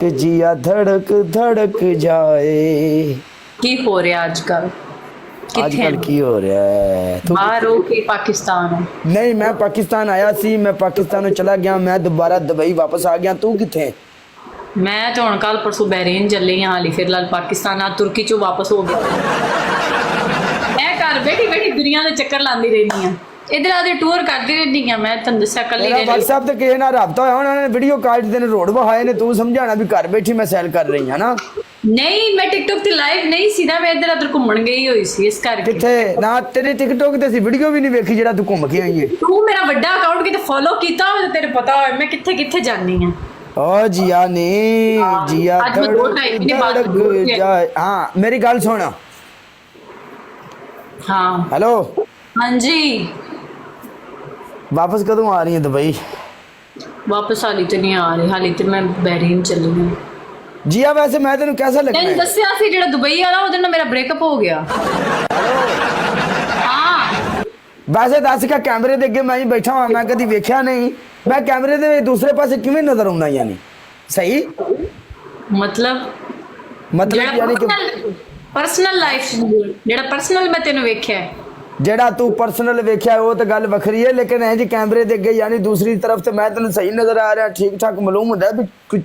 कि जिया धड़क धड़क जाए। की हो रहा आजकल? आजकल की हो रहा है तू? बाहर हो के पाकिस्तान हो? नहीं, मैं पाकिस्तान आया सी, मैं पाकिस्तान चला गया, मैं दोबारा दुबई वापस आ गया। तू किथे? मैं तो हम कल परसों बहरीन चली हाँ, हाली फिलहाल पाकिस्तान आ तुर्की चो वापस हो गया। मैं घर बैठी बैठी दुनिया के चक्कर लाती रहनी हाँ, इधर आधे टूर करती रहनी हाँ। मैं तुम दसा कल ही व्हाट्सएप ते किसी नाल राबता होया उन्होंने वीडियो कॉल तेन रोड बहाए ने, तू समझाना भी घर बैठी मैं सैल कर रही है ना। नहीं मैं टिकटॉक ते लाइव नहीं सी ना, मैं इधर उधर घूमन गई हुई सी इस करके। किथे ना तेरे टिकटॉक ते सी वीडियो भी नहीं वेखी जेड़ा तू घूम के आई है। तू मेरा बड़ा अकाउंट किते फॉलो कीता हो तो तेरे पता हो मैं किथे किथे जानी हां। ओ जिया ने जिया आज मैं दो ढाई महीने बाद धड़क जाए। हाँ मेरी गल सुन। हाँ हेलो, हाँ जी। वापस कदों आ रही है दुबई? वापस हाली तो नहीं आ रही, हाली तो मैं बहरीन चली हूँ। जिया वैसे मैं तेन कैसा लगना तैਨੂੰ है? ਦੱਸਿਆ ਸੀ ਜਿਹੜਾ ਦੁਬਈ ਵਾਲਾ ਉਹਦੇ ਨਾਲ ਮੇਰਾ ਬ੍ਰੇਕਅਪ ਹੋ ਗਿਆ। ਹਾਂ वैसे दस क्या कैमरे दे अगे मैं ही बैठा हुआ, मैं कभी वेख्या नहीं, मैं कैमरे दे दूसरे पासे किवें नजर आउंदा यानी सही मतलब यानी कि पर्सनल लाइफ ਜਿਹੜਾ पर्सनल मैं ਤੈਨੂੰ ਵੇਖਿਆ जेड़ा तू पर्सनल वेख्या वो तो गल वखरी है, लेकिन ऐ जी कैमरे दे अगे यानी दूसरी तरफ से मैं तेन सही नजर आ रहा, ठीक ठाक मालूम होंदा भी कुछ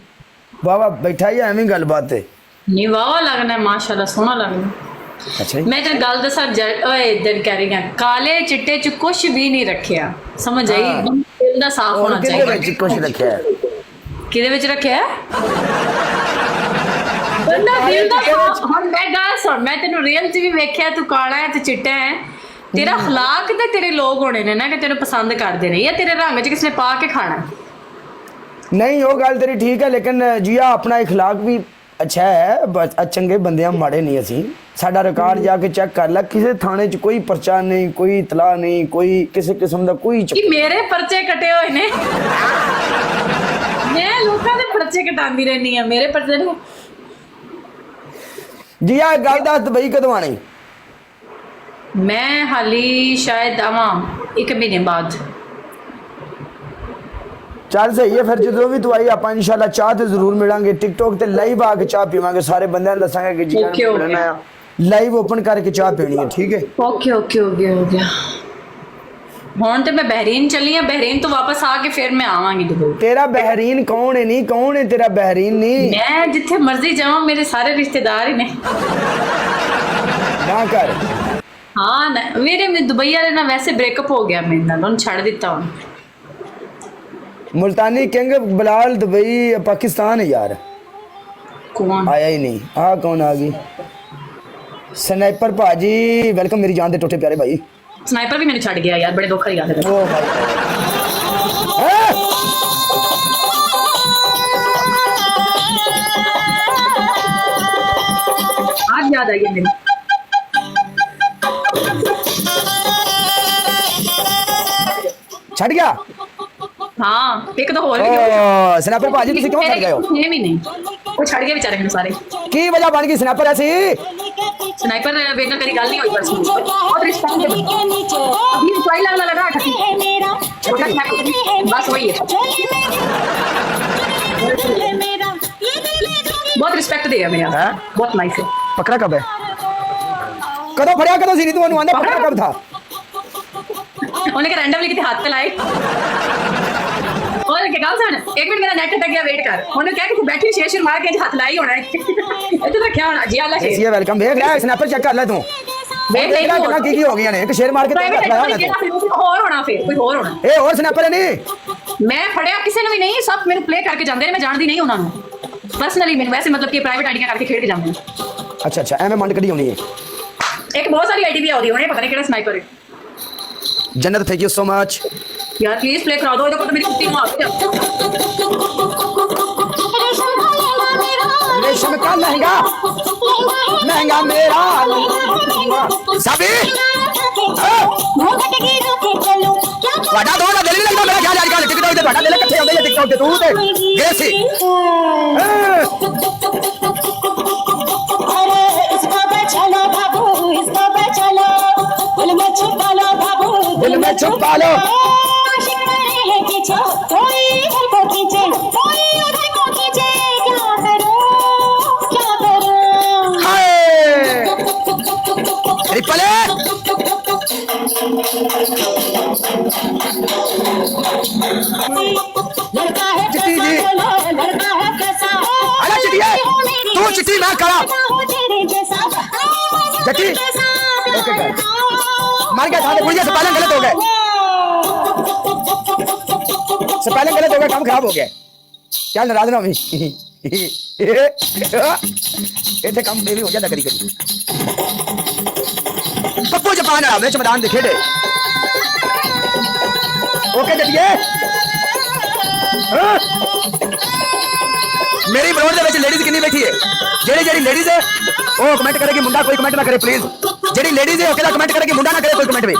वाह बैठा ही एवं गलबात है। ਨਹੀਂ ਵਾਹ ਲੱਗਣਾ ਮਾਸ਼ਾਅੱਲਾ ਸੋਹਣਾ ਲੱਗਦਾ। अच्छा मैं तेरे गल दसा ओए इधर कह रही हां काले चिट्टे च कुछ भी नहीं रखिया, समझ आई? दिल दा साफ होना चाहिए। कुछ रखा है किदे विच रखिया बंदा दिल दा साफ। हुण मैं गल सुन, मैं तेनू रियल च भी वेख्या तू काला है ते चिट्टा है, तेरा अखलाक ते तेरे लोग होने ने ना कि तेनू पसंद करदे ने, या तेरे रंग च किसने पा के खाना? नहीं वो गल तेरी ठीक है, लेकिन जिया अपना इखलाक भी अच्छा है, बस चंगे बंदे माड़े नहीं असी। साडा रिकॉर्ड जाके चेक कर ला, किसी थाने च कोई पर्चा नहीं, कोई इतला नहीं, कोई किसी किस्म का कोई कि मेरे पर्चे कटे हुए ने मैं लोकां दे पर्चे कटांदी रहनी हां, मेरे पर्चे नहीं। जिया गल दस दुबई कदों आनी? मैं हाली शायद आवां 1 महीने बाद। चल सही है फिर, जो भी तू आई आप इंशाल्लाह चाह तो जरूर मिलांगे, टिकटॉक ते लाइव आके चाह पीवांगे, सारे बंदे दसांगे कि जी ओके, ओके। मिलना है, लाइव ओपन करके चाह पीनी है, ठीक है? ओके ओके हो गया हुण ते मैं बहरीन चली हां, बहरीन तो वापस आके फिर मैं आवांगी दुबई। तेरा बहरीन कौन है? नहीं कौन है तेरा बहरीन? नहीं मैं जिथे मर्जी जावां मेरे सारे रिश्तेदार ही ने। ना कर। हाँ मेरे दुबई वाले ना वैसे ब्रेकअप हो गया मेरे नाल, उन्हें छड़ दिता हुण। मुल्तानी किंग बिलाल दुबई पाकिस्तान है यार, कौन आया ही नहीं। हाँ कौन आ गई? स्नाइपर भाजी वेलकम मेरी जान दे टोटे प्यारे भाई। स्नाइपर भी मैंने छड़ गया यार, बड़े दुख की गल है। ओ भाई हैं? आज याद आई है मेरी। छड़ गया? हाँ एक तो होर भी ओ स्नाइपर भाजी तुसी क्यों छड़ गए हो? छे भी नहीं, वो छड़ गए बेचारे मैंने सारे। की वजह बन गई स्नाइपर ऐसी? स्नाइपर बेटा तेरी गल नहीं हुई परसों, बहुत रिस्पेक्ट अभी कोई लगा छोटा स्नाइपर बस वही है, बहुत रिस्पेक्ट दिया मेरा, हैं? बहुत नाइस है। पकड़ा कब है? कदों फड़िया कदों सी? नहीं तू आंदा पकड़ा कब था? उन्हें के रैंडमली कितने हाथ पे लाए और क्या गाल सुन, 1 मिनट मेरा नेट कट गया, वेट कर। उन्होंने क्या कि तू बैठी शेर मार के हाथ लाई होना है ये तो क्या होना जी? अल्लाह शेर ये वेलकम देख रहा है, स्नैपर चेक कर ले तू, वेट देख रहा कितना की हो गया ने, एक शेर मार के तेरे हाथ लाया ना तू। और होना फिर कोई और होना। ए और स्नैपर है नहीं? मैं फड़िया किसी ने भी नहीं, सब मेरे प्ले करके जाते हैं, मैं जानती नहीं उन्होंने पर्सनली, मैं वैसे मतलब कि प्राइवेट आईडियां करके खेल के जाते हैं। अच्छा अच्छा एम मंड कड़ी होनी है, एक बहुत सारी आईडी भी आउदी होने, पता नहीं केड़ा स्नाइपर है। जन्नत थैंक यू सो मच यार प्लीज प्ले करा दो, देखो तो मेरी कुत्ती मार दे। रेशम का लहंगा महंगा मेरा सभी वाडा दो ना दिल नहीं लगता मेरा ख्याल आजकल टिकटॉक ते वाडा दिल इकट्ठे होंदे टिकटॉक ते तू ते गेसी अरे इसको बचा लो बाबू, इसको बचा लो, दिल में छुपा लो बाबू, दिल में छुपा लो। आशिक मेरे है पीछे, कोई इधर को खींचे, कोई उधर को खींचे, क्या चिट्टी मैं काला हो तेरे जैसा जट्टी ओके कर मार के था मुझे स्पेलिंग गलत हो गया स्पेलिंग गलत हो गया काम खराब हो गया चल नाराज ना होवी इतने काम भी हो जाता करी करी पप्पू जापान आ मैच मैदान दे खेडे ओके जटिए मेरी ब्रोड ਦੇ ਵਿੱਚ ਲੇਡੀਜ਼ ਕਿੰਨੀ ਬੈਠੀ ਹੈ ਜਿਹੜੀ ਲੇਡੀਜ਼ ਹੈ ਉਹ ਕਮੈਂਟ ਕਰੇਗੀ ਮੁੰਡਾ ਕੋਈ ਕਮੈਂਟ ਨਾ ਕਰੇ ਪਲੀਜ਼ ਜਿਹੜੀ ਲੇਡੀਜ਼ ਹੈ ਉਹ ਕਿਹਦਾ ਕਮੈਂਟ ਕਰੇਗੀ ਮੁੰਡਾ ਨਾ ਕਰੇ ਕੋਈ ਕਮੈਂਟ ਵੀ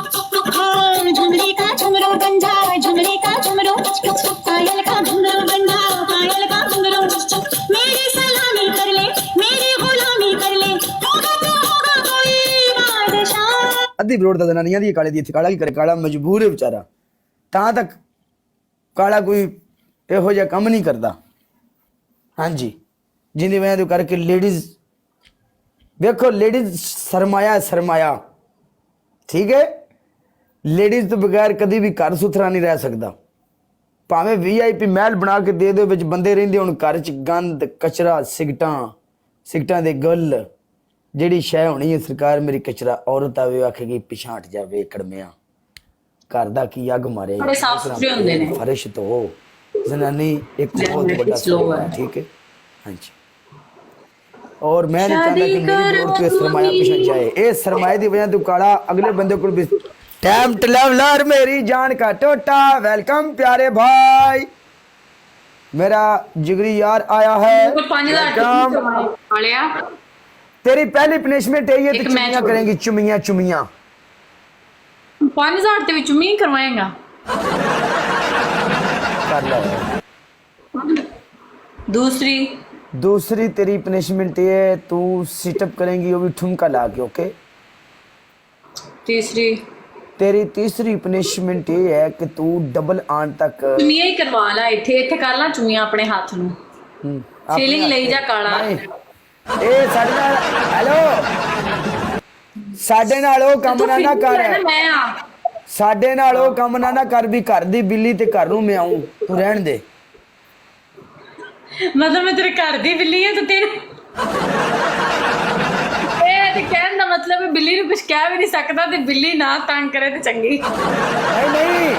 झुमरी का झुमरू बन जाए झुमरी का झुमरू पायल का घुंघरू बन जाए पायल का घुंघरू मेरी सलामी कर ले मेरी गुलामी कर ले होगा तो होगा कोई बादशाह ਅੱਧੀ ਬਰੋਡ ਦਾ ਜਨਾਨੀਆਂ ਦੀ ਕਾਲੇ ਦੀ ਇੱਥੇ ਕਾਲਾ ਕੀ ਕਰੇ ਕਾਲਾ ਮਜਬੂਰ ਹੈ ਵਿਚਾਰਾ ਤਾਂ ਤੱਕ ਕਾਲਾ ਕੋਈ ਇਹੋ ਜਿਹਾ ਕੰਮ ਨਹੀਂ ਕਰਦਾ ਹਾਂਜੀ ਜਿੰਦੀ ਵਜ੍ਹਾ ਤੋਂ ਕਰਕੇ ਲੇਡੀਜ਼ ਵੇਖੋ ਲੇਡੀਜ਼ ਸਰਮਾਇਆ ਠੀਕ ਹੈ ਲੇਡੀਜ਼ ਤੋਂ ਬਗੈਰ ਕਦੀ ਵੀ ਘਰ ਸੁਥਰਾ ਨਹੀਂ ਰਹਿ ਸਕਦਾ ਭਾਵੇਂ ਵੀਆਈਪੀ ਮਹਿਲ ਬਣਾ ਕੇ ਦੇ ਦਿਓ ਵਿੱਚ ਬੰਦੇ ਰਹਿੰਦੇ ਹੁਣ ਘਰ ਚ ਗੰਦ ਕਚਰਾ ਸਿਗਟਾਂ ਦੇ ਗੁੱਲ ਜਿਹੜੀ ਸ਼ੈ ਹੋਣੀ ਹੈ ਸਰਕਾਰ ਮੇਰੀ ਕਚਰਾ ਔਰਤ ਆਵੇ ਆਖੇਗੀ ਪਿਛਾਂਟ ਜਾਵੇ ਕੜਮਿਆਂ ਘਰ ਦਾ ਕੀ ਅੱਗ ਮਾਰੇ ਬੜੇ ਸਾਫ਼ ਸੁਥਰੇ ਹੁੰਦੇ ਨੇ ਫਰਸ਼ ਤੋਂ जनानी एक बहुत बड़ा स्लोव है ठीक है हाँ जी और मैं नहीं चाहता कि मेरी औरत के सरमाया पीछे जाए ए सरमाए दी वजह तो काला अगले बंदे को भी टाइम ट्रैवलर मेरी जान का टोटा वेलकम प्यारे भाई मेरा जिगरी यार आया है तेरी पहली पनिशमेंट है ये तो चुमियां करेंगी चुमियां 5000 ਤੇ ਵੀ ਚੁੰਮੀ ਕਰਵਾਏਗਾ दूसरी तेरी पनिशमेंट ये है तू सिटअप करेंगी वो भी ठुमका ला के ओके तेरी तीसरी पनिशमेंट ये है कि तू डबल आन तक ਚੁੰਮੀਆਂ ਹੀ ਕਰਵਾ ਲੈ ਇੱਥੇ ਕਰ ਲਾ ਚੁੰਮੀਆਂ ਆਪਣੇ ਹੱਥ ਨੂੰ ਫੀਲਿੰਗ ਲਈ ਜਾ ਕਾਲਾ ए ਸਾਡੇ ਨਾਲ ਹੈਲੋ ਸਾਡੇ ਨਾਲ ਉਹ ਕੰਮ ਨਾ ਕਰ ਮੈਂ ਆ ਸਾਡੇ ਨਾਲ ਉਹ ਕੰਮ ਨਾ ਕਰ ਵੀ ਘਰ ਦੀ ਬਿੱਲੀ ਤੇ ਘਰ ਨੂੰ ਮੈਂ ਆਉਂ ਤੂੰ ਰਹਿਣ ਦੇ ਮਤਲਬ ਮੈਂ ਤੇਰੇ ਘਰ ਦੀ ਬਿੱਲੀ ਹੈ ਤੇ ਤੇਰੇ ਇਹ ਤੇ ਕਹਿਣ ਦਾ ਮਤਲਬ ਹੈ ਬਿੱਲੀ ਨੂੰ ਕੁਝ ਕਹਿ ਵੀ ਨਹੀਂ ਸਕਦਾ ਤੇ ਬਿੱਲੀ ਨਾ ਤੰਗ ਕਰੇ ਤੇ ਚੰਗੀ ਨਹੀਂ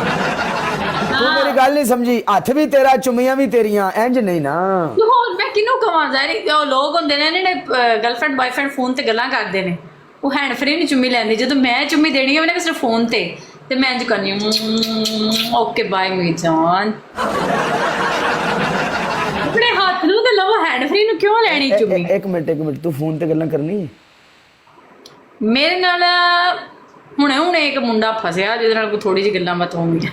ਤੂੰ ਮੇਰੀ ਗੱਲ ਨਹੀਂ ਸਮਝੀ ਹੱਥ ਵੀ ਤੇਰਾ ਚੁੰਮੀਆਂ ਵੀ ਤੇਰੀਆਂ ਇੰਜ ਨਹੀਂ ਨਾ ਹੋਰ ਮੈਂ ਕਿਹਨੂੰ ਕਹਾਂ ਜ਼ਾਰੀ ਉਹ ਲੋਕ ਹੁੰਦੇ ਨੇ ਜਿਹੜੇ ਗਰਲਫ੍ਰੈਂਡ ਬॉयਫ੍ਰੈਂਡ ਫੋਨ ਤੇ ਗੱਲਾਂ ਕਰਦੇ ਨੇ ਉਹ ਹੈਂਡ ਫ੍ਰੀ ਨਹੀਂ ਚੁੰਮੀ ਲੈਂਦੀ ਜਦੋਂ ਮੈਂ ਚੁੰਮੀ ਦੇਣੀ ਹੋਵੇ ਨਾ ਸਿਰਫ ਫੋਨ ਤੇ ਮੈਂ ਇੰਜ ਕਰਨੀ ਓਕੇ ਬਾਏ ਮੇਰੀ ਜਾਨ ਆਪਣੇ ਹੱਥ ਨੂੰ ਤੇ ਲਵੋ ਹੈਂਡ ਫ੍ਰੀ ਨੂੰ ਕਿਉਂ ਲੈਣੀ ਚੁੰਮੀ ਇੱਕ ਮਿੰਟ ਤੂੰ ਫੋਨ ਤੇ ਗੱਲਾਂ ਕਰਨੀ ਮੇਰੇ ਨਾਲ ਹੁਣੇ ਇੱਕ ਮੁੰਡਾ ਫਸਿਆ ਜਿਹਦੇ ਨਾਲ ਕੋਈ ਥੋੜੀ ਜਿਹੀ ਗੱਲਾਂ ਬਾਤ ਹੋਣਗੀਆਂ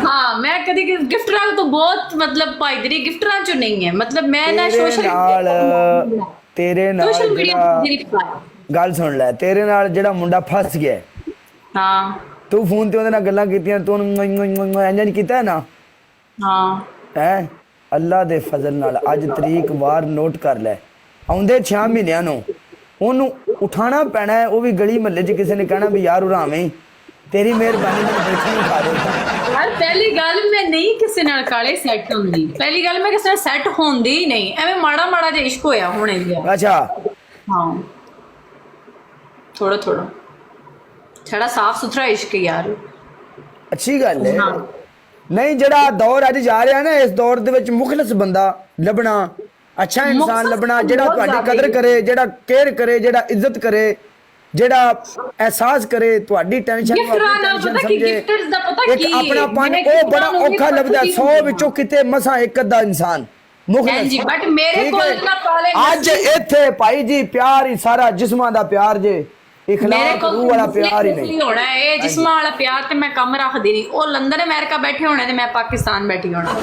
ਹਾਂ ਮੈਂ ਕਦੀ ਗਿਫਟਰਾਂ ਤੋਂ ਬਹੁਤ ਮਤਲਬ ਭਾਈਦਰੀ ਗਿਫਟਰਾਂ ਚੋਂ ਨਹੀਂ ਹੈ ਮਤਲਬ ਮੈਂ ਨਾ ਤੇਰੇ ਨਾਲ ਗੱਲ ਸੁਣ ਲੈ ਤੇਰੇ ਨਾਲ ਜਿਹੜਾ ਮੁੰਡਾ ਫਸ ਗਿਆ ਹਾਂ ਤੂੰ ਫੋਨ ਤੇ ਉਹਦੇ ਨਾਲ ਗੱਲਾਂ ਕੀਤੀਆਂ ਤੂੰ ਇੰਜ ਨਹੀਂ ਕੀਤਾ ਨਾ ਹਾਂ ਹੈ ਅੱਲਾ ਦੇ ਫਜ਼ਲ ਨਾਲ ਅੱਜ ਤਰੀਕ ਵਾਰ ਨੋਟ ਕਰ ਲੈ ਆਉਂਦੇ 6 ਮਹੀਨਿਆਂ ਨੂੰ ਉਹਨੂੰ ਉਠਾਣਾ ਪੈਣਾ ਹੈ ਉਹ ਵੀ ਗਲੀ ਮਹੱਲੇ 'ਚ ਕਿਸੇ ਨੇ ਕਹਿਣਾ ਵੀ ਯਾਰ ਉਰਾਵੇਂ ਤੇਰੀ ਮਿਹਰਬਾਨੀ ਮੈਨੂੰ ਬੈਠੀ ਨਹੀਂ ਖਾ ਦੇ ਯਾਰ ਪਹਿਲੀ ਗੱਲ ਮੈਂ ਨਹੀਂ ਕਿਸੇ ਨਾਲ ਕਾਲੇ ਸੈੱਟ ਹੁੰਦੀ ਪਹਿਲੀ ਗੱਲ ਮੈਂ ਕਿਸੇ ਨਾਲ ਸੈੱਟ ਹੁੰਦੀ ਹੀ ਨਹੀਂ ਐਵੇਂ ਮਾੜਾ ਜਿਹਾ ਇਸ਼ਕ ਹੋਇਆ ਹੋਣੇ ਲਿਆ ਅੱਛਾ ਹਾਂ ਥੋੜਾ ਛੜਾ ਸਾਫ ਸੁਥਰਾ ਇਸ਼ਕ ਯਾਰ ਅੱਛੀ ਗੱਲ ਹੈ ਨਹੀਂ ਜਿਹੜਾ ਦੌਰ ਅੱਜ ਜਾ ਰਿਹਾ ਨਾ ਇਸ ਦੌਰ ਦੇ ਵਿੱਚ ਮੁਖਲਸ ਬੰਦਾ ਲੱਭਣਾ ਅੱਛਾ ਇਨਸਾਨ ਲੱਭਣਾ ਜਿਹੜਾ ਤੁਹਾਡੀ ਕਦਰ ਕਰੇ ਜਿਹੜਾ ਕੇਅਰ ਕਰੇ ਜਿਹੜਾ ਇੱਜ਼ਤ ਕਰੇ ਜਿਹੜਾ ਅਹਿਸਾਸ ਕਰੇ ਤੁਹਾਡੀ ਟੈਨਸ਼ਨ ਨੂੰ ਆਪਣੀ ਟੈਨਸ਼ਨ ਸਮਝੇ ਇੱਕ ਆਪਣਾਪਨ ਉਹ ਬੜਾ ਔਖਾ ਲੱਭਦਾ 100 ਵਿੱਚੋਂ ਕਿਤੇ ਮਸਾਂ ਇੱਕ ਅੱਧਾ ਇਨਸਾਨ ਮੁਖਲਸ ਬਟ ਮੇਰੇ ਕੋਲ ਨਾ ਕਾਲੇ ਅੱਜ ਇੱਥੇ ਭਾਈ ਜੀ ਪਿਆਰ ਹੀ ਸਾਰਾ ਜਿਸਮਾਂ ਦਾ ਪਿਆਰ ਜੇ ਇਖਲਾਕ ਰੂਹ ਵਾਲਾ ਪਿਆਰ ਹੀ ਨਹੀਂ ਹੋਣਾ ਇਹ ਜਿਸਮਾਂ ਵਾਲਾ ਪਿਆਰ ਤੇ ਮੈਂ ਕੰਮ ਰੱਖਦੀ ਨਹੀਂ ਉਹ ਲੰਡਨ ਅਮਰੀਕਾ ਬੈਠੇ ਹੋਣੇ ਤੇ ਮੈਂ ਪਾਕਿਸਤਾਨ ਬੈਠੀ ਹੋਣਾ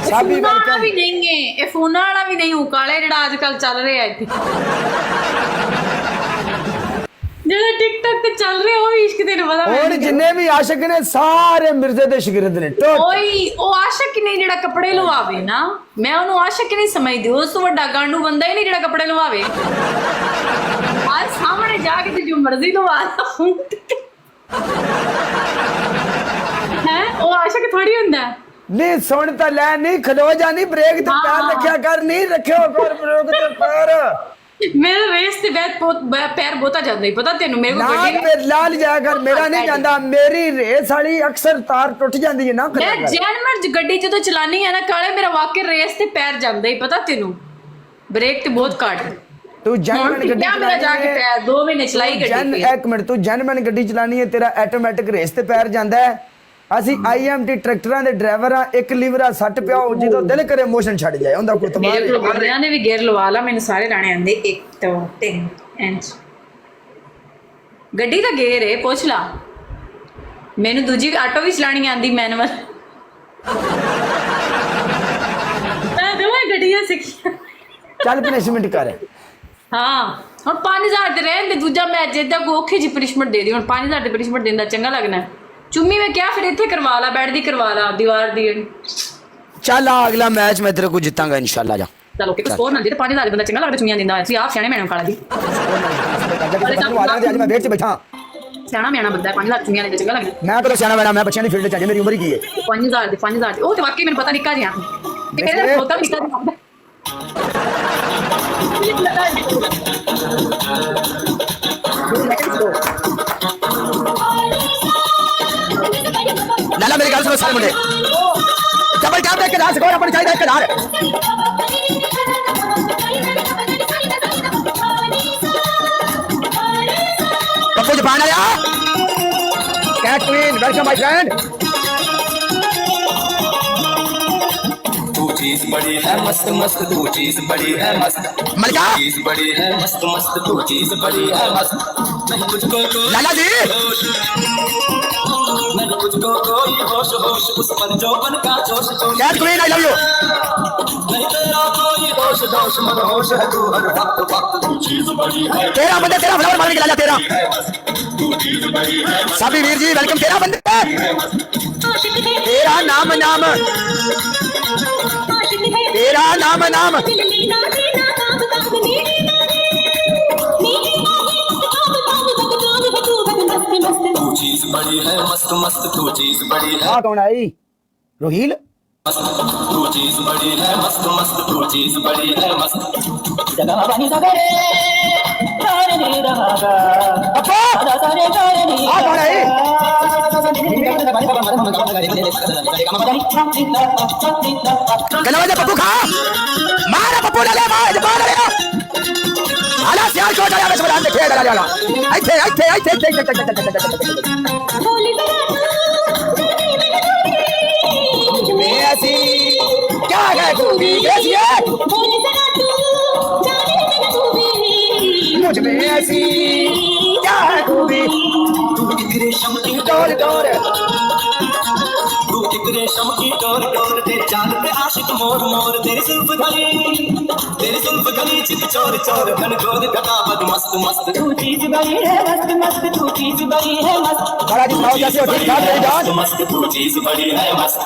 ਸਾਬੀ ਬੈਠਾ ਵੀ ਨਹੀਂ ਹੈ ਇਹ ਫੋਨਾਂ ਵਾਲਾ ਵੀ ਨਹੀਂ ਹੂੰ ਕਾਲੇ ਜਿਹੜਾ ਅੱਜ ਕੱਲ ਚੱਲ ਰਿਹਾ ਇੱਥੇ ਜਿਹੜਾ ਟਿਕਟੌਕ ਤੇ ਚੱਲ ਰਿਹਾ ਉਹ ਇਸ਼ਕ ਤੈਨੂੰ ਪਤਾ ਹੋਰ ਜਿੰਨੇ ਵੀ ਆਸ਼ਿਕ ਨੇ ਸਾਰੇ ਮਿਰਜ਼ੇ ਦੇ ਸ਼ਾਗਿਰਦ ਨੇ ਓਏ ਉਹ ਆਸ਼ਿਕ ਨਹੀਂ ਜਿਹੜਾ ਕੱਪੜੇ ਲਵਾਵੇ ਨਾ ਮੈਂ ਉਹਨੂੰ ਆਸ਼ਿਕ ਨਹੀਂ ਸਮਝਦੀ ਉਸ ਤੋਂ ਵੱਡਾ ਗਾਂਡੂ ਬੰਦਾ ਹੀ ਨਹੀਂ ਜਿਹੜਾ ਕੱਪੜੇ ਲਵਾਵੇ ਆਹ ਸਾਹਮਣੇ ਜਾ ਕੇ ਤੇ ਜੋ ਮਰਜ਼ੀ ਲਵਾ ਹੈ ਉਹ ਆਸ਼ਿਕ ਥੋੜੀ ਹੁੰਦਾ नहीं सुन तो लै, नहीं खलो जा, नहीं ब्रेक ते पैर रखा कर, नहीं रखियो कर ब्रेक ते पैर मेरे रेस ते पैर बहुता जाता ही पता तेन मेरे को ना गड्डी मेरे लाल जाया कर, मेरा नहीं जाता, मेरी रेस वाली अक्सर तार टुट जाती है ना मैं खलो कर। जैन गड्डी जो चलानी है ना काले मेरा वाकई रेस ते पैर जाता ही पता तेन ब्रेक ते बहुत घट तू जनमन गड्डी मेरा जाके पैर 2 महीने चलाई गड्डी एक मिनट तू जनमन गड्डी चलानी है, तेरा ऑटोमेटिक रेस ते पैर जाता है। ਅਸੀਂ IMT ਟਰੈਕਟਰਾਂ ਦੇ ਡਰਾਈਵਰ ਆ, ਇੱਕ ਲੀਵਰ ਆ ਸੱਟ ਪਿਆ ਜਦੋਂ ਦਿਲ ਕਰੇ ਮੋਸ਼ਨ ਛੱਡ ਜਾਏ ਉਹਦਾ ਕੋਈ ਤਮਾਮ ਮੇਰੇ ਕੋਲ ਬੰਦਿਆਂ ਨੇ ਵੀ ਗੇਅਰ ਲਵਾ ਲਾ, ਮੈਨੂੰ ਸਾਰੇ ਲਾਣੇ ਆਂਦੇ 1 2 3 ਇੰਚ ਗੱਡੀ ਦਾ ਗੇਅਰ ਹੈ ਪੁੱਛ ਲਾ ਮੈਨੂੰ ਦੂਜੀ ਆਟੋ ਵੀ ਚਲਾਣੀ ਆਂਦੀ ਮੈਨੂਅਲ ਮੈਂ ਦੋਵੇਂ ਗੱਡੀਆਂ ਸਿੱਖੀਆਂ ਚੱਲ ਪਨਿਸ਼ਮੈਂਟ ਕਰ। ਹਾਂ ਹੁਣ 5000 ਦੇ ਰਹਿਣ ਦੇ ਦੂਜਾ ਮੈਚ ਜਿੱਦਾਂ ਕੋ ਔਖੀ ਜੀ ਪਨਿਸ਼ਮੈਂਟ ਦੇ ਦੀ ਹੁਣ 5000 ਦੀ ਪਨਿਸ਼ਮੈਂਟ ਦੇਣ ਦਾ ਚੰਗਾ ਲੱਗਣਾ चुम्मी में क्या फिर इतने करवा ला बैठ दी करवा ला दीवार दी चल आ अगला मैच मैं तेरे को जीतांगा इंशाल्लाह जा चलो कि स्कोर ना दे 5000 बंदा चंगा लगदा चुम्मियां दिंदा है आप सियाने मैडम काला दी आज मैं वेट से बैठा सियाना मैना बंदा 5000 चुम्मियां दिंदा चंगा लगदा मैं तो सियाना बैठा, मैं बच्चों दी फील्ड च मेरी उम्र की है 5000 दी ओ तो वाकई मैंने पता निक्का जिहा ते मेरे होता निक्का लाला मेरी गल सुनो सारे मुंडे डबल टैप एक हज़ार स्कोर अपनी चाहिए 1000 पप्पू जापान आया cat queen welcome my friend. तू चीज बड़ी है मस्त मस्त, तू चीज बड़ी है मस्त, मलिका चीज बड़ी है मस्त मस्त, तू चीज बड़ी है मस्त, नहीं तुझको कोई लाला जी नहीं तुझको कोई होश होश, उस पर जौवन का जोश जोश, cat queen I love you. नहीं तेरा कोई दोष दोष मदहोश है तू हर वक्त वक्त, तू चीज बड़ी है तेरा बंदे तेरा फ्लावर मारने के लाला तेरा तू चीज बड़ी है साबी वीर जी वेलकम तेरा बंदे आशिक है तेरा नाम नाम आशिक है तेरा नाम नाम दिल लीना दीना काब काब नीली नीली काब काब बदनाम है तू बद मस्त मस्त, तू चीज बड़ी है मस्त मस्त, तू चीज बड़ी है हाँ कौन आई रोहिल मस्त, तू चीज बड़ी है मस्त मस्त, तू चीज बड़ी है मस्त, जगह बनी सगरे तारे ने रहागा पप्पू सदा सारे तारे ने हाँ कौन आई गलवा पप्पू खा मारा पप्पू डाले मार मार ले आला सियार को जाया बस बड़ा खेल डाला जाला बोली तू मैं ऐसी क्या है खूबी कैसी है बोली जरा तू जाने तेरा तू भी मुझ में ऐसी क्या है खूबी तू एक रेशम की डोर डोर तू एक रेशम की डोर डोर, तेरे चांद पे आशिक मोर मोर, तेरी जुल्फ गली चित चोर चोर, घन घोर घटावत मस्त मस्त, तू चीज बड़ी है मस्त मस्त, तू चीज बड़ी है मस्त बड़ा जी सुनाओ कैसे हो ठीक ठाक मेरी जान मस्त तू चीज बड़ी है मस्त,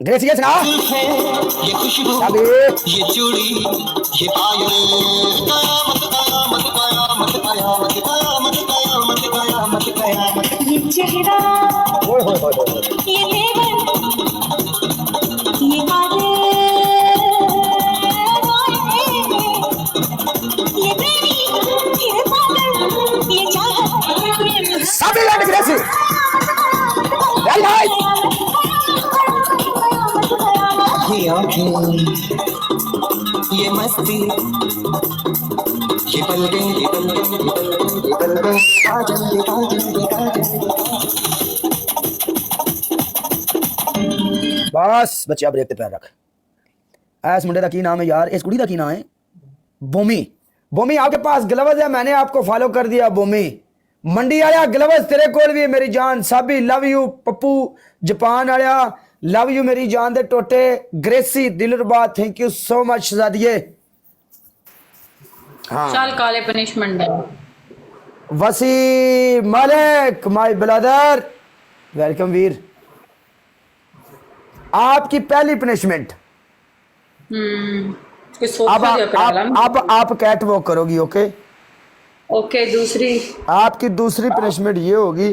ग्रेसी सुना ये खुशबू अबे ये चूड़ी ये पायल, कयामत कयामत कयामत कयामत कयामत कयामत कयामत, ये चेहरा ओए होए होए होए ये तेवर ये काजल ये प्रेमी ये पागल ये चाहत सब लड़ ग्रेसी वेल नाइस ये आँखें ये मस्ती ये पलकें ये पलकें ये पलकें ये पलकें, काजल ये काजल ये काजल, बस बच्चा ब्रेक ते पैर रख। इस मुंडे का की नाम है यार, इस कुड़ी का की नाम है बोमी। बोमी आपके पास ग्लव्स है, मैंने आपको फॉलो कर दिया बोमी। मंडी आया ग्लव्स तेरे कोल भी है मेरी जान। Sabi love you. Pappu Japan आया लव यू मेरी जान दे टोटे। ग्रेसी दिलरुबा थैंक यू सो मच शहजादिए। हाँ चल काले पनिशमेंट दे। वसी मलिक माय ब्रदर वेलकम वीर। आपकी पहली पनिशमेंट कोई सोफा दिया करा ला। आप कैट वॉक करोगी, ओके? ओके, दूसरी आपकी दूसरी पनिशमेंट ये होगी,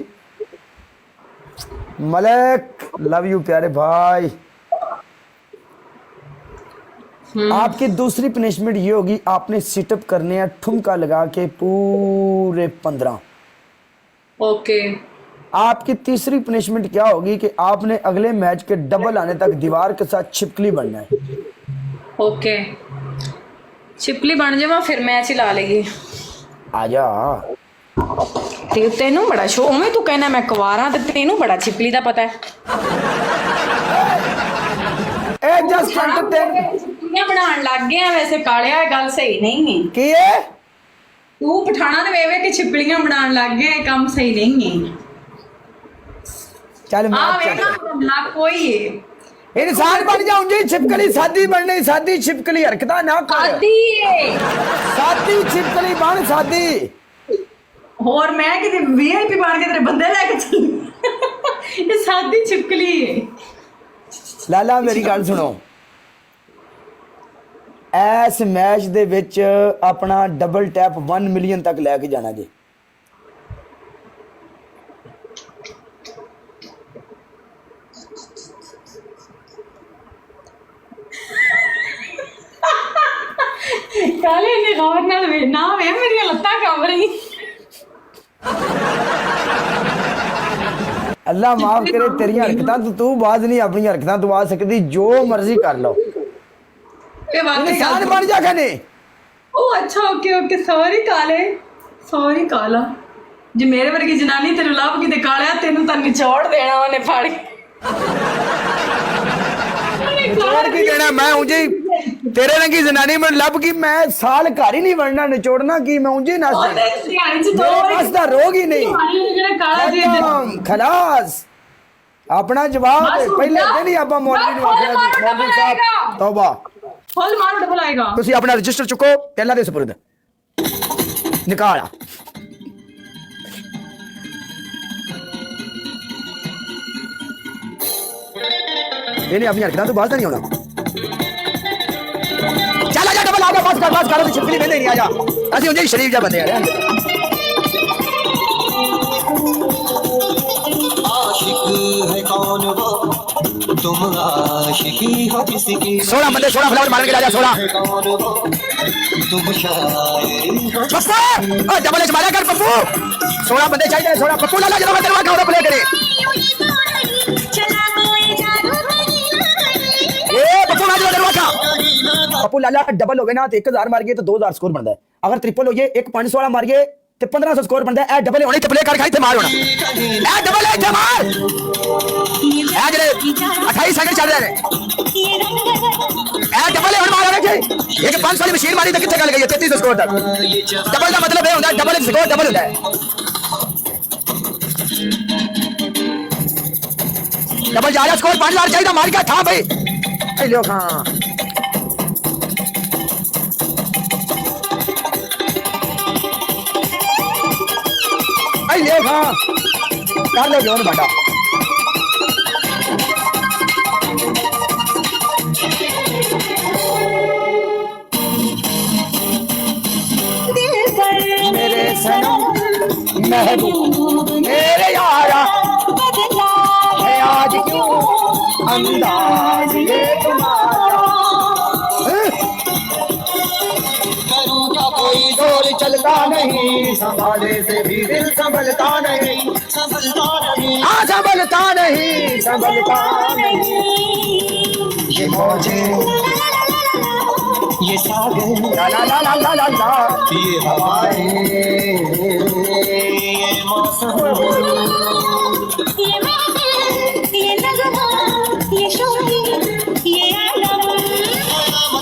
मलक लव यू प्यारे भाई। आपकी दूसरी पनिशमेंट ये होगी, आपने सिटअप करने हैं ठुमका लगा के पूरे 15। ओके। आपकी तीसरी पनिशमेंट क्या होगी कि आपने अगले मैच के डबल आने तक दीवार के साथ छिपकली बनना है। ओके, छिपली बन जावा फिर मैच ही ला लेगी। आजा ते तेनू बड़ा शो उਵੇਂ तू कहना मैं कुवारा ते तेनू बड़ा छिपली दा पता है। ए जस्ट एंटरटेन छिपलियां बनान लग गए हैं वैसे कालिया, ये गल सही नहीं है। की है तू पठाना ने वेवे के छिपलियां बनान लग गए, ये काम सही नहीं है। चल आ मैच वेगा ना कोई है इंसान बन जाऊंगी, छिपकली सादी बननी, सादी छिपकली हरकता ना कर, आदी है। सादी छिपकली बन सादी। और मैं कि वीआईपी बन के तेरे बंदे लेके चल। ये सादी छिपकली है। लाला मेरी गल सुनो, इस मैच दे विच अपना डबल टैप 1 मिलियन तक लेके जाना जी। काले ने गौर नाल वे ना वे मेरी लत्तां कंब रही। अल्लाह माफ करे तेरी हरकतां, तू बाज नहीं अपनी हरकतां तू आ सकती, जो मर्जी कर लो, ये वाकई इंसान बन जा कने। ओ अच्छा, ओके ओके, सॉरी काले, सॉरी काला। जे मेरे वर्गी जनानी तेरे लभ की ते कालिया तेनू तां निचोड़ देना ओने फाड़ के। निचोड़ की देना मैं उंजे तेरे रंगी जनानी में लब की मैं साल घर ही नहीं बनना, निचोड़ना की मैं उंजे नस बस दा रोग ही नहीं। खलास अपना जवाब पहले दिन ही आपा मौलवी नु आखिया जी, मौलवी साहब तौबा, फुल मारो डबल आएगा। तुसी अपना रजिस्टर चुको पहला दे सपुर्द निकाला। इन्हें अपनी हरकतां तो बाज नहीं होना। चल आजा डबल आजा, बस कर छिपकली वेंदे नहीं, आजा असि उंजे शरीफ जा बंदे यार। आशिक है कौन वो, तुम आशिकी हो किसकी, 16 बंदे 16 फ्लावर मारने के राजा 16। है कौन वो, तुम शायरी हो। पप्पू डबल एच मारा कर पप्पू, 16 बंदे चाहिए 16। पप्पू लाला जरा तेरे वहां खड़ा प्ले करे। ए पप्पू लाला तेरे वहां, पप्पू लाला डबल हो गए ना तो 1000 मार गए तो 2000 स्कोर बनता है। अगर ट्रिपल हो गए 1 500 वाला मार गए तो 1500 स्कोर बनता है। ए डबल होने ट्रिपल कर खाई थे मार होना, ए डबल है मार, ए जरे 28 सेकंड चल रहे हैं, ए डबल है मार रहे थे। एक 500 वाली मशीन मारी तो कितने गल गई 33 स्कोर तक। डबल का मतलब ये होता है डबल स्कोर डबल होता है। डबल जा रहा स्कोर 5000 चाहिए मार के था भाई। लो हां ये हाँ कर लो जोन बेटा। मेरे सनम महबूब मेरे यारा है आज क्यों अंदाज ये तुम्हारा, करूँगा कोई जोर चलता नहीं संभाले से भी दिल संभलता नहीं, संभलता नहीं, हाँ संभलता नहीं, संभलता नहीं। ये मौजे ये सागर ला ला ला ला ला ला ला, ये हवाएं ये मौसम, ये महफिल, ये नगमा, ये शोरी, ये आलम,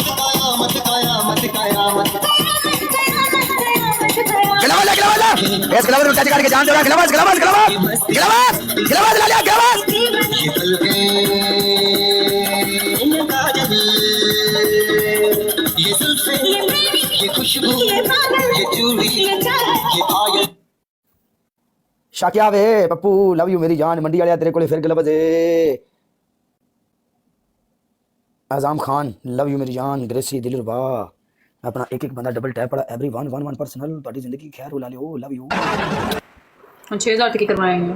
कयामत कयामत कयामत कयामत। गिलावस गिलावस इस गिलावस उल्टा चिकाड़ के जान दे रहा। गिलावस गिलावस गिलावस गिलावस गिलावस ला लिया गिलावस। ये पलकें काजल, ये जुल्फें, ये खुशबू, ये चूड़ी, ये पायल। शाकिया वे पप्पू लव यू मेरी जान, मंडी वाले तेरे कोले फिर गिलावस आज़ाम खान, लव यू मेरी जान, ग्रेसी दिलरुबा, अपना एक एक बंदा डबल टैप पड़ा, every one one one personal, ਤੁਹਾਡੀ ਜ਼ਿੰਦਗੀ ਖੈਰ ਉਲਾ ਲਿਓ, लव यू। हम 6000 की करवाएंगे।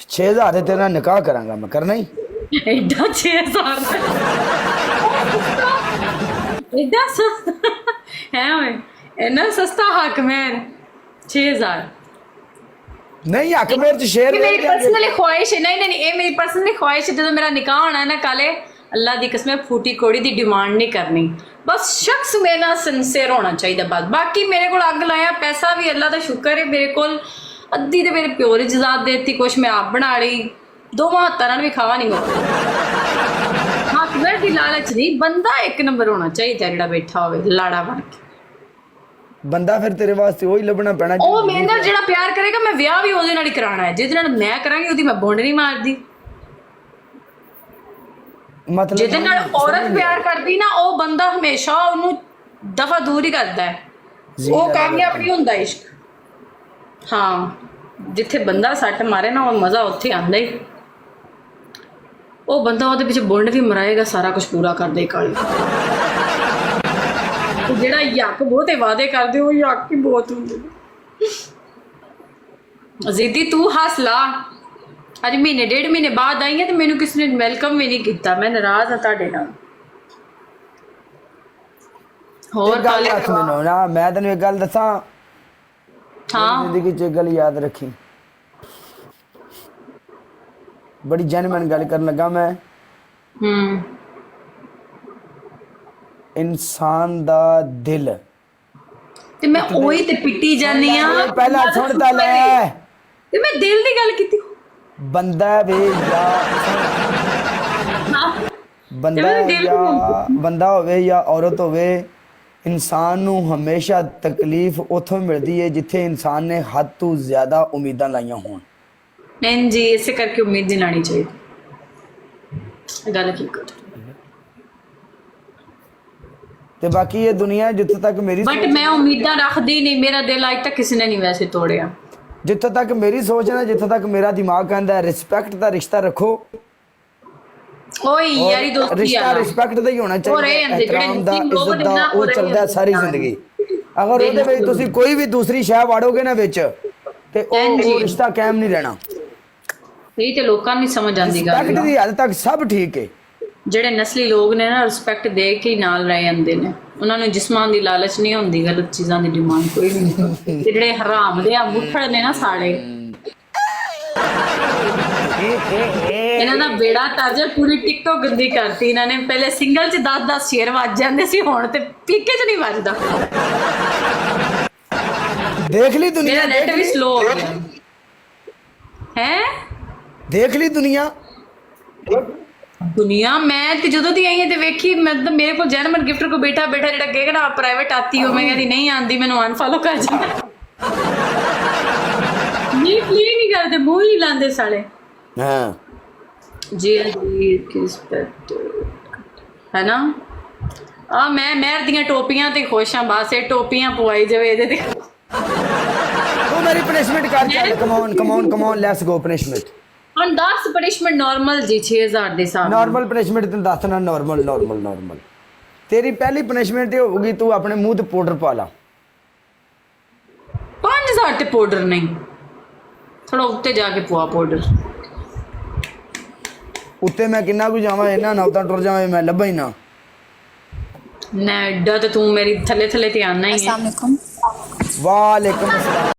6000 ਦੇ ਤੇਰੇ ਨਾਲ ਨਿਕਾਹ ਕਰਾਂਗਾ ਮੈਂ, ਕਰਨਾ ਹੀ। एडा 6000 एडा है ओए इतना सस्ता हक में 6000 नहीं हक मेरे च शेर ये मेरी पर्सनली ख्वाहिश है। नहीं नहीं नहीं, ये मेरी पर्सनली ख्वाहिश है। जो मेरा निकाह होना है ना काले, अल्लाह दी कसम फूटी कोड़ी दी डिमांड नहीं करनी, बस शख्स मेरे नाल सिंसियर होना चाहिए। बस बाकी मेरे को अग लाया पैसा भी अल्लाह का शुक्र है, मेरे को अद्धी तो मेरे प्यो ने इजाजत देती, कुछ मैं आप बना ली, दोवां हत्थां नाल भी खावा नहीं मैं। हक मेरे दी लालच नहीं, बंदा एक नंबर होना चाहिए जेड़ा बैठा होवे लाड़ा बन के। ਬੰਦਾ ਫਿਰ ਤੇਰੇ ਵਾਸਤੇ ਉਹੀ ਲੱਭਣਾ ਪੈਣਾ ਉਹ ਮੇਰੇ ਨਾਲ ਜਿਹੜਾ ਪਿਆਰ ਕਰੇਗਾ, ਮੈਂ ਵਿਆਹ ਵੀ ਉਹਦੇ ਨਾਲ ਹੀ ਕਰਾਉਣਾ ਹੈ। ਜਿਹਦੇ ਨਾਲ ਮੈਂ ਕਰਾਂਗੀ ਉਹਦੀ ਮੈਂ ਬੁੰਡ ਨਹੀਂ ਮਾਰਦੀ। ਮਤਲਬ ਜਿਹਦੇ ਨਾਲ ਔਰਤ ਪਿਆਰ ਕਰਦੀ ਨਾ, ਉਹ ਬੰਦਾ ਹਮੇਸ਼ਾ ਉਹਨੂੰ ਦਫਾ ਦੂਰ ਹੀ ਕਰਦਾ ਹੈ, ਉਹ ਕਾਮਯਾਬ ਨਹੀਂ ਹੁੰਦਾ ਇਸ਼ਕ। ਹਾਂ, ਜਿੱਥੇ ਬੰਦਾ ਸੱਟ ਮਾਰੇ ਨਾ, ਉਹ ਮਜ਼ਾ ਉੱਥੇ ਆਉਂਦਾ ਹੀ। ਉਹ ਬੰਦਾ ਉਹਦੇ ਪਿੱਛੇ ਬੁੰਡ ਵੀ ਮਰਾਏਗਾ, ਸਾਰਾ ਕੁਝ ਪੂਰਾ ਕਰਦੇ ਕਾਲੀ। ਜਿਹੜਾ ਯੱਕ ਬਹੁਤੇ ਵਾਅਦੇ ਕਰਦੇ, ਉਹ ਯੱਕ ਹੀ ਬਹੁਤ ਹੁੰਦੇ। ਜ਼ਿੱਦੀ ਤੂੰ ਹੱਸ ਲਾ, ਅੱਜ ਮਹੀਨੇ ਡੇਢ ਮਹੀਨੇ ਬਾਅਦ ਆਈ ਹੈ ਤੇ ਮੈਨੂੰ ਕਿਸੇ ਨੇ ਵੈਲਕਮ ਵੀ ਨਹੀਂ ਕੀਤਾ। ਮੈਂ ਨਾਰਾਜ਼ ਹਾਂ ਤੁਹਾਡੇ ਨਾਲ। ਹੋਰ ਗੱਲ ਦੱਸ ਮੈਨੂੰ ਨਾ, ਮੈਂ ਤੈਨੂੰ ਇੱਕ ਗੱਲ ਦੱਸਾਂ, ਹਾਂ ਜ਼ਿੰਦਗੀ 'ਚ ਇੱਕ ਗੱਲ ਯਾਦ ਰੱਖੀ, ਬੜੀ ਜੈਨੂਇਨ ਗੱਲ ਕਰਨ ਲੱਗਾ ਮੈਂ। ਇਨਸਾਨ ਦਾ ਦਿਲ ਤੇ ਮੈਂ ਉਹੀ ਤੇ ਪਿੱਟੀ ਜਾਂਦੀ ਆ। ਪਹਿਲਾਂ ਸੁਣ ਤਾਂ ਲੈ, ਤੇ ਮੈਂ ਦਿਲ ਦੀ ਗੱਲ ਕੀਤੀ। ਬੰਦਾ ਵੇ ਬੰਦਾ ਹੋਵੇ ਜਾਂ ਔਰਤ ਹੋਵੇ, ਇਨਸਾਨ ਨੂੰ ਹਮੇਸ਼ਾ ਤਕਲੀਫ ਉੱਥੋਂ ਮਿਲਦੀ ਹੈ ਜਿੱਥੇ ਇਨਸਾਨ ਨੇ ਹੱਦ ਤੋਂ ਜ਼ਿਆਦਾ ਉਮੀਦਾਂ ਲਾਈਆਂ ਹੋਣ। ਨਹੀਂ ਜੀ, ਇਸੇ ਕਰਕੇ ਉਮੀਦ ਨਹੀਂ ਲਾਣੀ ਚਾਹੀਦੀ। ਗੱਲ ਕੀ ਕਰ। ਤੇ ਬਾਕੀ ਇਹ ਦੁਨੀਆ ਜਿੱਥੇ ਤੱਕ ਮੇਰੀ ਬਟ ਮੈਂ ਉਮੀਦਾਂ ਰੱਖਦੀ ਨਹੀਂ, ਮੇਰਾ ਦਿਲ ਅੱਜ ਤੱਕ ਕਿਸੇ ਨੇ ਨਹੀਂ ਵੈਸੇ ਤੋੜਿਆ। ਜਿੱਥੇ ਤੱਕ ਮੇਰੀ ਸੋਚ ਹੈ, ਜਿੱਥੇ ਤੱਕ ਮੇਰਾ ਦਿਮਾਗ ਕਹਿੰਦਾ, ਰਿਸਪੈਕਟ ਦਾ ਰਿਸ਼ਤਾ ਰੱਖੋ। ਓਏ ਯਾਰੀ ਦੋਸਤੀ ਰਿਸ਼ਤਾ ਆ, ਰਿਸਪੈਕਟ ਦਾ ਹੀ ਹੋਣਾ ਚਾਹੀਦਾ, ਇਹਿਤਰਾਮ ਦਾ, ਜਿਹੜੇ ਇੱਜ਼ਤ ਦਾ, ਉਹ ਚੱਲਦਾ ਸਾਰੀ ਜ਼ਿੰਦਗੀ। ਅਗਰ ਉਹਦੇ ਵਿੱਚ ਤੁਸੀਂ ਕੋਈ ਵੀ ਦੂਸਰੀ ਸ਼ੈ ਵਾੜੋਗੇ ਨਾ ਵਿੱਚ, ਤੇ ਉਹ ਰਿਸ਼ਤਾ ਕਾਇਮ ਨਹੀਂ ਰਹਿਣਾ। ਇਹ ਤੇ ਲੋਕਾਂ ਨੂੰ ਨਹੀਂ ਸਮਝ ਆਉਂਦੀ ਗੱਲ। ਰਿਸਪੈਕਟ ਦੀ ਹੱਦ ਤੱਕ ਸਭ ਠੀਕ ਹੈ। ਜਿਹੜੇ ਨਸਲੀ ਲੋਕ ਨੇ ਨਾ, ਰਿਸਪੈਕਟ ਦੇ ਕੇ ਹੀ ਨਾਲ ਰਹਿ ਜਾਂਦੇ ਨੇ। ਉਹਨਾਂ ਨੂੰ ਜਿਸਮਾਂ ਦੀ ਲਾਲਚ ਨਹੀਂ ਹੁੰਦੀ, ਗਲਤ ਚੀਜ਼ਾਂ ਦੀ ਡਿਮਾਂਡ ਕੋਈ ਨਹੀਂ। ਤੇ ਜਿਹੜੇ ਹਰਾਮ ਦੇ ਆ ਮੁੱਠੜ ਨੇ ਨਾ ਸਾਲੇ, ਇਹਨਾਂ ਦਾ ਬੇੜਾ ਤਾਜਾ ਪੂਰੀ ਟਿਕਟੋਕ ਗੰਦੀ ਕਰਤੀ ਇਹਨਾਂ ਨੇ। ਪਹਿਲੇ ਸਿੰਗਲ 'ਚ 10-10 ਸ਼ੇਅਰ ਵੱਜ ਜਾਂਦੇ ਸੀ, ਹੁਣ ਤੇ ਪੀਕੇ 'ਚ ਨਹੀਂ ਵੱਜਦਾ। ਦੇਖ ਲਈ ਦੁਨੀਆ, ਮੇਰਾ ਨੈਟ ਵੀ ਸਲੋ ਹੋ ਗਿਆ ਹੈ। ਦੇਖ ਲਈ ਦੁਨੀਆ। ਦੁਨੀਆ ਮੈਂ ਤੇ ਜਦੋਂ ਦੀ ਆਈ ਹੈ ਤੇ ਵੇਖੀ, ਮੈਂ ਤਾਂ ਮੇਰੇ ਕੋਲ ਜਨਮਨ ਗਿਫਟ ਕੋ ਬੈਠਾ ਬੈਠਾ ਜਿਹੜਾ ਕਹੇਗਾ ਨਾ ਪ੍ਰਾਈਵੇਟ ਆਤੀ ਹੋ, ਮੈਂ ਕਹਿੰਦੀ ਨਹੀਂ ਆਂਦੀ, ਮੈਨੂੰ ਅਨਫੋਲੋ ਕਰ ਜਾਂਦਾ। ਨਹੀਂ ਪਲੀਜ਼ ਨਹੀਂ ਕਰਦੇ, ਮੂੰਹ ਹੀ ਲਾਉਂਦੇ ਸਾਲੇ। ਹਾਂ ਜੀ ਜੀ ਰਿਸਪੈਕਟ ਹੈ ਨਾ। ਆ ਮੈਂ ਮਹਿਰ ਦੀਆਂ ਟੋਪੀਆਂ ਤੇ ਖੁਸ਼ ਹਾਂ, ਬਸ ਇਹ ਟੋਪੀਆਂ ਪਵਾਈ ਜਾਵੇ ਇਹਦੇ ਤੇ। ਤੂੰ ਮੇਰੀ ਪਨਿਸ਼ਮੈਂਟ ਕਰ ਚੱਲ, come on let's go punishment. ਹੁਣ 10 ਪਨਿਸ਼ਮੈਂਟ ਨਾਰਮਲ ਜੀ 6000 ਦੇ ਹਿਸਾਬ ਨਾਲ। ਨਾਰਮਲ ਪਨਿਸ਼ਮੈਂਟ ਤੈਨੂੰ ਦੱਸਣਾ, ਨਾਰਮਲ ਤੇਰੀ ਪਹਿਲੀ ਪਨਿਸ਼ਮੈਂਟ ਇਹ ਹੋਊਗੀ, ਤੂੰ ਆਪਣੇ ਮੂੰਹ ਤੇ ਪਾਊਡਰ ਪਾ ਲਾ। 5000 ਤੇ ਪਾਊਡਰ ਨਹੀਂ, ਥੋੜਾ ਉੱਤੇ ਜਾ ਕੇ ਪਵਾ ਪਾਊਡਰ। ਉੱਤੇ ਮੈਂ ਕਿੰਨਾ ਕੁ ਜਾਵਾਂ, ਇਹਨਾਂ ਨਾਲ ਤਾਂ ਟੁਰ ਜਾਵਾਂ, ਮੈਂ ਲੱਭਾ ਹੀ ਨਾ। ਨਾ ਐਡਾ ਤੇ ਤੂੰ ਮੇਰੀ ਥੱਲੇ ਥੱਲੇ ਤੇ ਆਣਾ ਹੀ ਹੈ। ਵਾਲੇਕੁਮ ਅਸਲਾਮ।